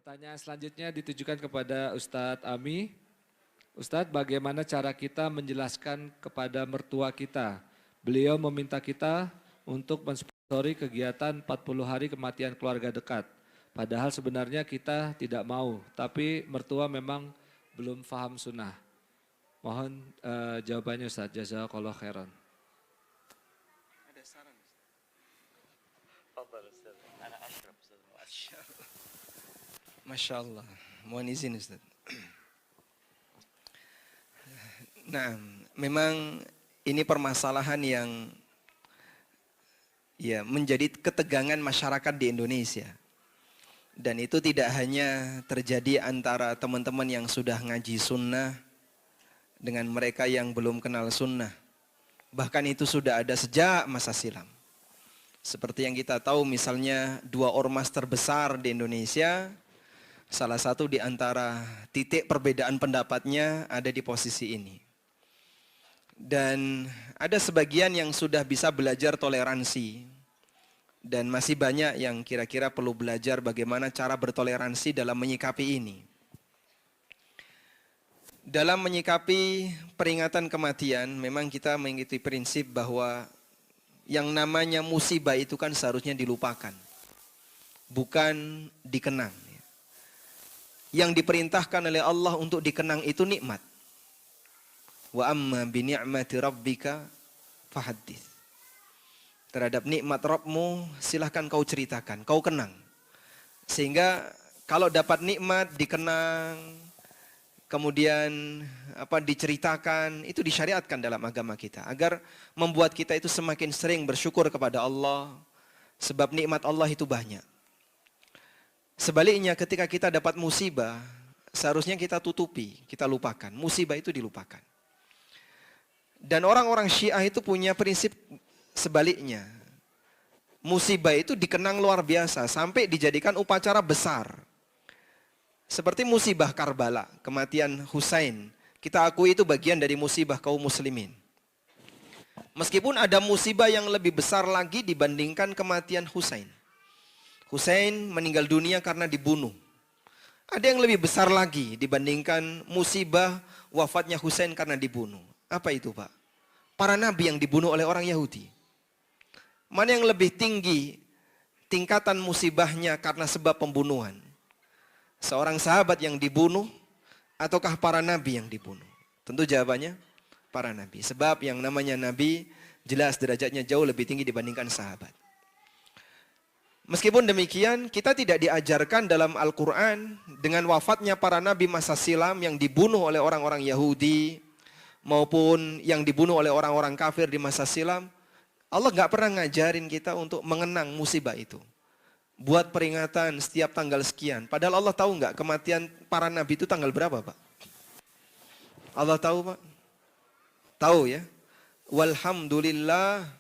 Pertanyaan selanjutnya ditujukan kepada Ustadz Ami. Ustadz, bagaimana cara kita menjelaskan kepada mertua kita? Beliau meminta kita untuk mensponsori kegiatan 40 hari kematian keluarga dekat. Padahal sebenarnya kita tidak mau, tapi mertua memang belum paham sunnah. Mohon jawabannya Ustadz. Jazakallahu khairan. Ada saran Ustaz? Ana ashraf Ustaz. Masya Allah. Mohon izin Ustaz. Nah, memang ini permasalahan yang menjadi ketegangan masyarakat di Indonesia. Dan itu tidak hanya terjadi antara teman-teman yang sudah ngaji sunnah dengan mereka yang belum kenal sunnah. Bahkan itu sudah ada sejak masa silam. Seperti yang kita tahu misalnya dua ormas terbesar di Indonesia, salah satu di antara titik perbedaan pendapatnya ada di posisi ini. Dan ada sebagian yang sudah bisa belajar toleransi. Dan masih banyak yang kira-kira perlu belajar bagaimana cara bertoleransi dalam menyikapi ini. Dalam menyikapi peringatan kematian, memang kita mengikuti prinsip bahwa yang namanya musibah itu kan seharusnya dilupakan, bukan dikenang. Yang diperintahkan oleh Allah untuk dikenang itu nikmat. Wa amma bi ni'mati rabbika fahaddits. Terhadap nikmat Rabbmu silahkan kau ceritakan, kau kenang. Sehingga kalau dapat nikmat dikenang, kemudian diceritakan, itu disyariatkan dalam agama kita agar membuat kita itu semakin sering bersyukur kepada Allah, sebab nikmat Allah itu banyak. Sebaliknya ketika kita dapat musibah, seharusnya kita tutupi, kita lupakan. Musibah itu dilupakan. Dan orang-orang Syiah itu punya prinsip sebaliknya. Musibah itu dikenang luar biasa sampai dijadikan upacara besar. Seperti musibah Karbala, kematian Husain. Kita akui itu bagian dari musibah kaum muslimin. Meskipun ada musibah yang lebih besar lagi dibandingkan kematian Husain. Husain meninggal dunia karena dibunuh. Ada yang lebih besar lagi dibandingkan musibah wafatnya Husain karena dibunuh. Apa itu Pak? Para nabi yang dibunuh oleh orang Yahudi. Mana yang lebih tinggi tingkatan musibahnya karena sebab pembunuhan? Seorang sahabat yang dibunuh ataukah para nabi yang dibunuh? Tentu jawabannya para nabi. Sebab yang namanya nabi jelas derajatnya jauh lebih tinggi dibandingkan sahabat. Meskipun demikian, kita tidak diajarkan dalam Al-Quran dengan wafatnya para nabi masa silam yang dibunuh oleh orang-orang Yahudi maupun yang dibunuh oleh orang-orang kafir di masa silam. Allah nggak pernah ngajarin kita untuk mengenang musibah itu. Buat peringatan setiap tanggal sekian. Padahal Allah tahu nggak kematian para nabi itu tanggal berapa Pak? Allah tahu Pak? Tahu ya? Walhamdulillah.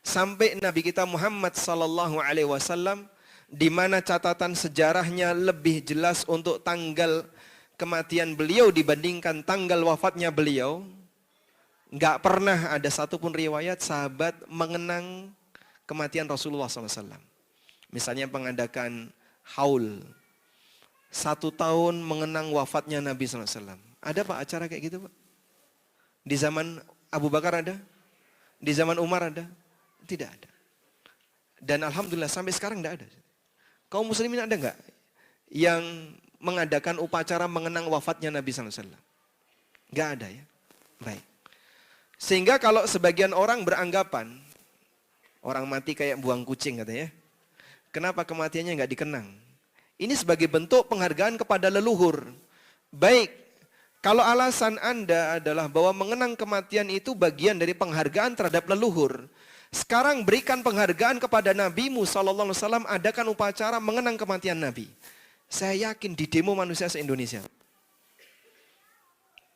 Sampai Nabi kita Muhammad sallallahu alaihi wasallam di mana catatan sejarahnya lebih jelas untuk tanggal kematian beliau dibandingkan tanggal wafatnya beliau. Enggak pernah ada satupun riwayat sahabat mengenang kematian Rasulullah SAW. Misalnya mengadakan haul 1 tahun mengenang wafatnya Nabi SAW. Ada Pak acara kayak gitu Pak? Di zaman Abu Bakar ada? Di zaman Umar ada? Tidak ada. Dan alhamdulillah sampai sekarang tidak ada. Kaum muslimin ada enggak yang mengadakan upacara mengenang wafatnya Nabi SAW? Enggak ada ya. Baik. Sehingga kalau sebagian orang beranggapan orang mati kayak buang kucing katanya. Kenapa kematiannya enggak dikenang? Ini sebagai bentuk penghargaan kepada leluhur. Baik. Kalau alasan Anda adalah bahwa mengenang kematian itu bagian dari penghargaan terhadap leluhur. Sekarang berikan penghargaan kepada Nabimu sallallahu alaihi wasallam, adakan upacara mengenang kematian Nabi. Saya yakin di demo manusia se-Indonesia.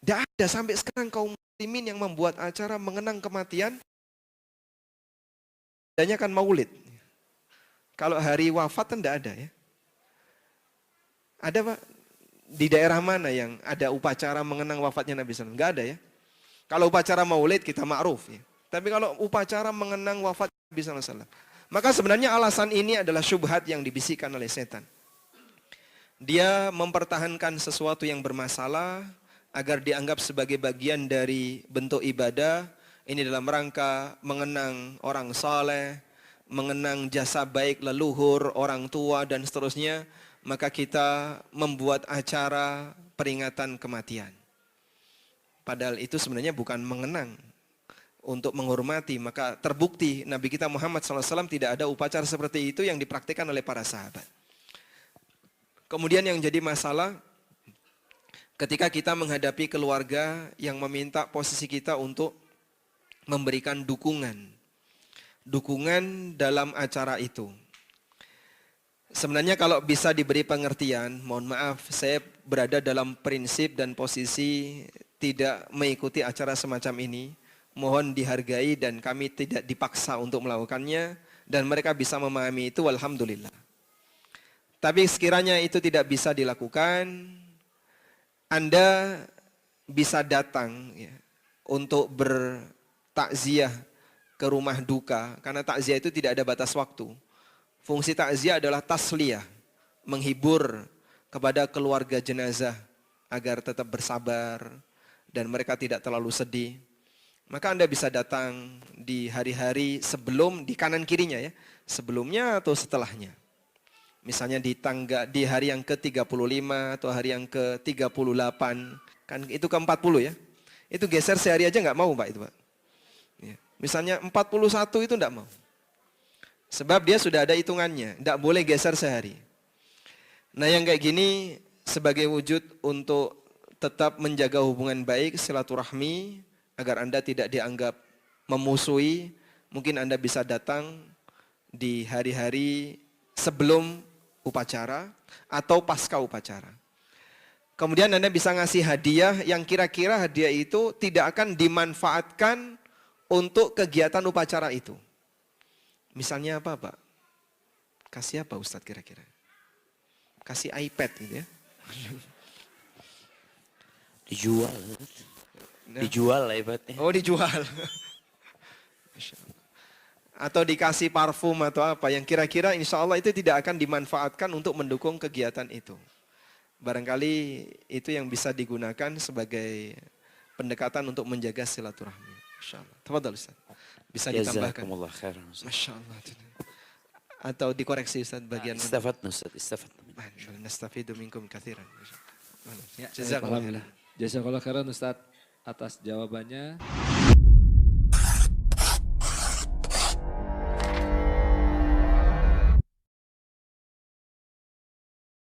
Tidak ada sampai sekarang kaum muslimin yang membuat acara mengenang kematian. Adanya kan maulid. Kalau hari wafat kan tidak ada ya. Ada Pak? Di daerah mana yang ada upacara mengenang wafatnya Nabi SAW? Enggak ada ya. Kalau upacara maulid kita ma'ruf ya. Tapi kalau upacara mengenang wafat Nabi SAW. Maka sebenarnya alasan ini adalah syubhat yang dibisikkan oleh setan. Dia mempertahankan sesuatu yang bermasalah agar dianggap sebagai bagian dari bentuk ibadah. Ini dalam rangka mengenang orang saleh, mengenang jasa baik leluhur, orang tua dan seterusnya. Maka kita membuat acara peringatan kematian. Padahal itu sebenarnya bukan mengenang, untuk menghormati. Maka terbukti Nabi kita Muhammad SAW tidak ada upacara seperti itu yang dipraktikkan oleh para sahabat. Kemudian yang jadi masalah ketika kita menghadapi keluarga yang meminta posisi kita untuk memberikan dukungan. Dukungan dalam acara itu. Sebenarnya kalau bisa diberi pengertian, mohon maaf saya berada dalam prinsip dan posisi tidak mengikuti acara semacam ini. Mohon dihargai dan kami tidak dipaksa untuk melakukannya dan mereka bisa memahami itu, alhamdulillah. Tapi sekiranya itu tidak bisa dilakukan, Anda bisa datang ya, untuk bertakziah ke rumah duka, karena takziah itu tidak ada batas waktu. Fungsi takziah adalah tasliyah, menghibur kepada keluarga jenazah agar tetap bersabar dan mereka tidak terlalu sedih. Maka Anda bisa datang di hari-hari sebelum, di kanan kirinya ya, sebelumnya atau setelahnya. Misalnya di hari yang ke-35 atau hari yang ke-38, kan itu ke-40 ya. Itu geser sehari aja nggak mau Pak itu Pak. Ya. Misalnya 41 itu nggak mau. Sebab dia sudah ada hitungannya, nggak boleh geser sehari. Nah yang kayak gini sebagai wujud untuk tetap menjaga hubungan baik, silaturahmi, agar Anda tidak dianggap memusuhi, mungkin Anda bisa datang di hari-hari sebelum upacara atau pasca upacara. Kemudian Anda bisa ngasih hadiah yang kira-kira hadiah itu tidak akan dimanfaatkan untuk kegiatan upacara itu. Misalnya apa Pak? Kasih apa Ustadz kira-kira? Kasih iPad gitu ya. Dijual. Dijual lah ibaratnya. Oh dijual. Atau dikasih parfum atau apa yang kira-kira insya Allah itu tidak akan dimanfaatkan untuk mendukung kegiatan itu. Barangkali itu yang bisa digunakan sebagai pendekatan untuk menjaga silaturahmi. Insya Allah. Tafadhal Ustaz. Bisa ditambahkan. Jazakumullah khairan. Masya Allah. Atau dikoreksi Ustaz bagian mana? Istafadna Ustaz, istafadna. Nastafidu minkum kathiran. Ya, Jazakallah. Jazakallah khairan Ustadz atas jawabannya.